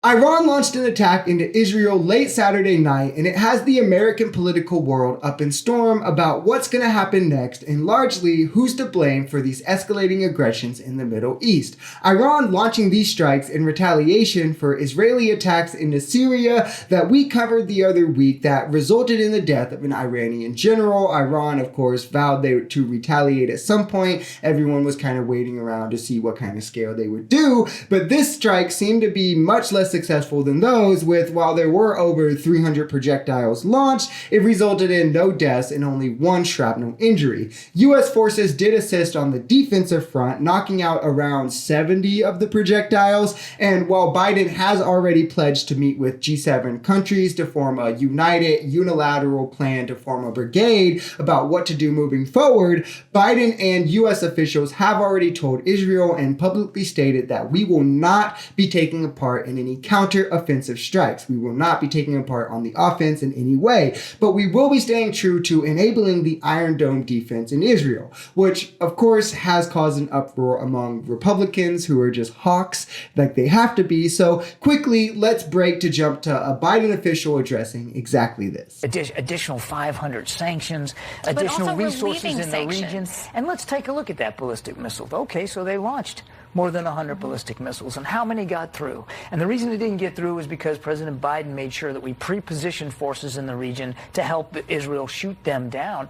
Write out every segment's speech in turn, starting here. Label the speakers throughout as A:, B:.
A: Iran launched an attack into Israel late Saturday night, and it has the American political world up in storm about what's going to happen next and largely who's to blame for these escalating aggressions in the Middle East. Iran launching these strikes in retaliation for Israeli attacks into Syria that we covered the other week that resulted in the death of an Iranian general. Iran, of course, vowed to retaliate at some point. Everyone was kind of waiting around to see what kind of scale they would do, but this strike seemed to be much less successful than those, while there were over 300 projectiles launched, it resulted in no deaths and only one shrapnel injury. U.S. forces did assist on the defensive front, knocking out around 70 of the projectiles, and while Biden has already pledged to meet with G7 countries to form a united, unilateral plan to form a brigade about what to do moving forward, Biden and U.S. officials have already told Israel and publicly stated that we will not be taking a part in any counter-offensive strikes. We will not be taking a part on the offense in any way, but we will be staying true to enabling the Iron Dome defense in Israel, which of course has caused an uproar among Republicans who are just hawks like they have to be. So quickly, let's break to jump to a Biden official addressing exactly this.
B: Additional 500 sanctions, additional resources in the region. And let's take a look at that ballistic missile. Okay, so they launched more than 100 ballistic missiles. And how many got through? And the reason it didn't get through is because President Biden made sure that we pre-positioned forces in the region to help Israel shoot them down.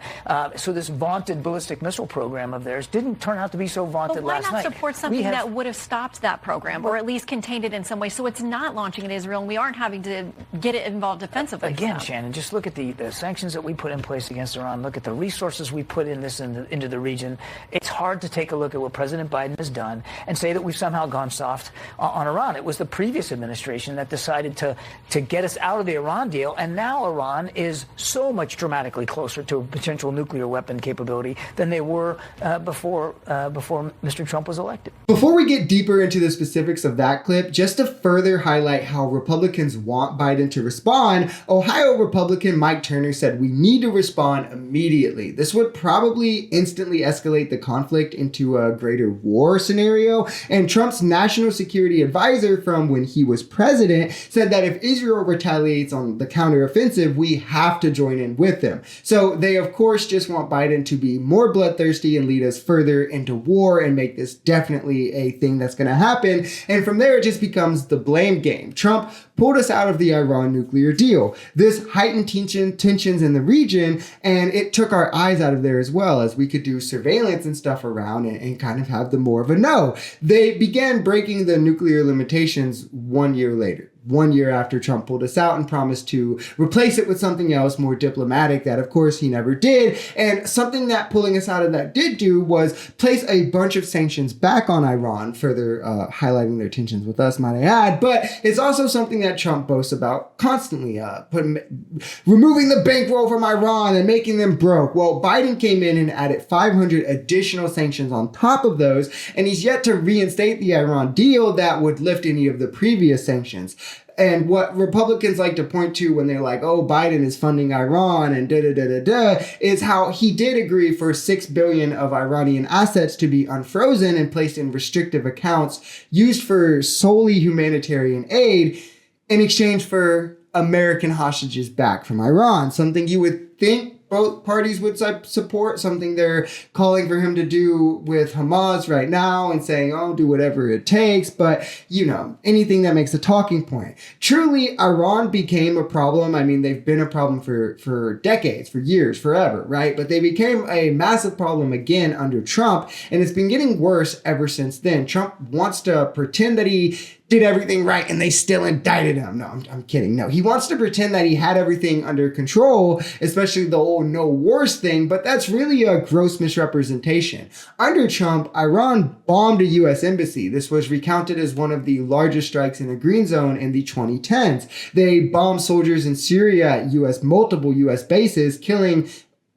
B: So this vaunted ballistic missile program of theirs didn't turn out to be so vaunted last night.
C: Why not support something that would have stopped that program or at least contained it in some way so it's not launching in Israel and we aren't having to get it involved defensively?
B: Again, Shannon, just look at the sanctions that we put in place against Iran. Look at the resources we put into the region. It's hard to take a look at what President Biden has done and say that we've somehow gone soft on Iran. It was the previous administration that decided to get us out of the Iran deal, and now Iran is so much dramatically closer to a potential nuclear weapon capability than they were before Mr. Trump was elected.
A: Before we get deeper into the specifics of that clip, just to further highlight how Republicans want Biden to respond, Ohio Republican Mike Turner said we need to respond immediately. This would probably instantly escalate the conflict into a greater war scenario, and Trump's national security advisor from when he was president said that if Israel retaliates on the counteroffensive, we have to join in with them. So they, of course, just want Biden to be more bloodthirsty and lead us further into war and make this definitely a thing that's going to happen. And from there, it just becomes the blame game. Trump pulled us out of the Iran nuclear deal. This heightened tensions in the region, and it took our eyes out of there as well, as we could do surveillance and stuff around and kind of have the more of a no. They began breaking the nuclear limitations 1 year later. 1 year after Trump pulled us out and promised to replace it with something else more diplomatic that, of course, he never did. And something that pulling us out of that did do was place a bunch of sanctions back on Iran, further highlighting their tensions with us, might I add. But it's also something that Trump boasts about constantly, removing the bankroll from Iran and making them broke. Well, Biden came in and added 500 additional sanctions on top of those, and he's yet to reinstate the Iran deal that would lift any of the previous sanctions. And what Republicans like to point to when they're like, oh, Biden is funding Iran and is how he did agree for $6 billion of Iranian assets to be unfrozen and placed in restrictive accounts used for solely humanitarian aid in exchange for American hostages back from Iran. Something you would think both parties would support, something they're calling for him to do with Hamas right now and saying, oh, do whatever it takes. But, anything that makes a talking point. Truly, Iran became a problem. I mean, they've been a problem for decades, for years, forever, right? But they became a massive problem again under Trump, and it's been getting worse ever since then. Trump wants to pretend that he did everything right and they still indicted him. No, I'm kidding. No, he wants to pretend that he had everything under control, especially the whole no wars thing, but that's really a gross misrepresentation. Under Trump, Iran bombed a U.S. embassy. This was recounted as one of the largest strikes in a green zone in the 2010s. They bombed soldiers in Syria at multiple U.S. bases, killing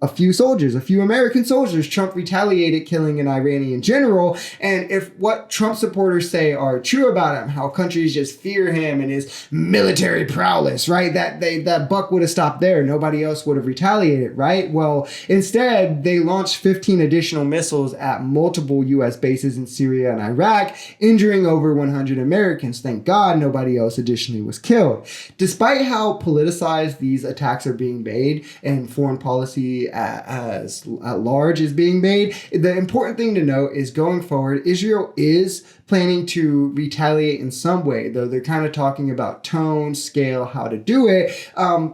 A: a few soldiers, a few American soldiers. Trump retaliated, killing an Iranian general. And if what Trump supporters say are true about him, how countries just fear him and his military prowess, right? That buck would have stopped there. Nobody else would have retaliated, right? Well, instead, they launched 15 additional missiles at multiple U.S. bases in Syria and Iraq, injuring over 100 Americans. Thank God nobody else additionally was killed. Despite how politicized these attacks are being made and foreign policy at large is being made, the important thing to note is going forward, Israel is planning to retaliate in some way, though they're kind of talking about tone, scale, how to do it,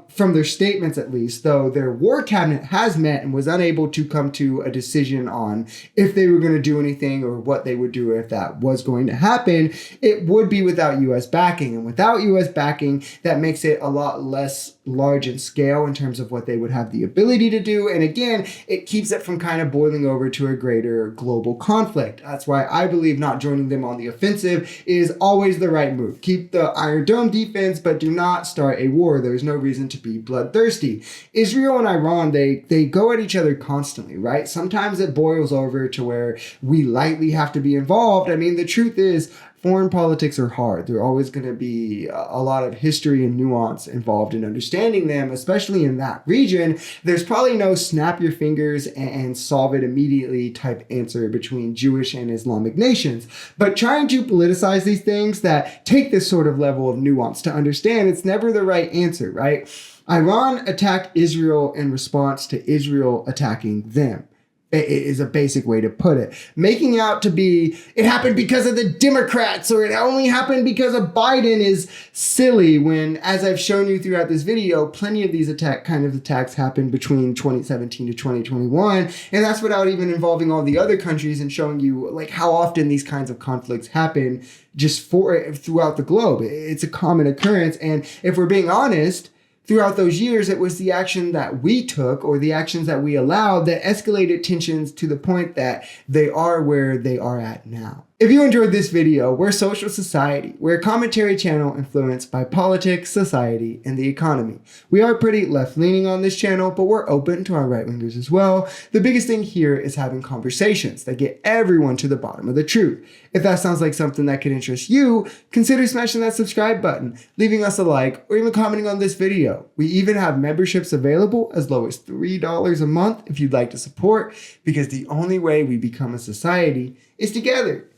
A: from their statements at least, though their war cabinet has met and was unable to come to a decision on if they were going to do anything or what they would do if that was going to happen. It would be without U.S. backing, and without U.S. backing, that makes it a lot less large in scale in terms of what they would have the ability to do. And again, it keeps it from kind of boiling over to a greater global conflict. That's why I believe not joining them on the offensive is always the right move. Keep the Iron Dome defense, but do not start a war. There's no reason to be bloodthirsty. Israel and Iran, they go at each other constantly, right? Sometimes it boils over to where we lightly have to be involved. I mean, the truth is, foreign politics are hard. There are always going to be a lot of history and nuance involved in understanding them, especially in that region. There's probably no snap your fingers and solve it immediately type answer between Jewish and Islamic nations. But trying to politicize these things that take this sort of level of nuance to understand, it's never the right answer, right? Iran attacked Israel in response to Israel attacking them. Is a basic way to put it. Making out to be, it happened because of the Democrats or it only happened because of Biden is silly when, as I've shown you throughout this video, plenty of these attacks happened between 2017 to 2021. And that's without even involving all the other countries and showing you like how often these kinds of conflicts happen just throughout the globe. It's a common occurrence. And if we're being honest, throughout those years, it was the action that we took or the actions that we allowed that escalated tensions to the point that they are where they are at now. If you enjoyed this video, we're Social Society. We're a commentary channel influenced by politics, society, and the economy. We are pretty left-leaning on this channel, but we're open to our right-wingers as well. The biggest thing here is having conversations that get everyone to the bottom of the truth. If that sounds like something that could interest you, consider smashing that subscribe button, leaving us a like, or even commenting on this video. We even have memberships available as low as $3 a month if you'd like to support, because the only way we become a society is together.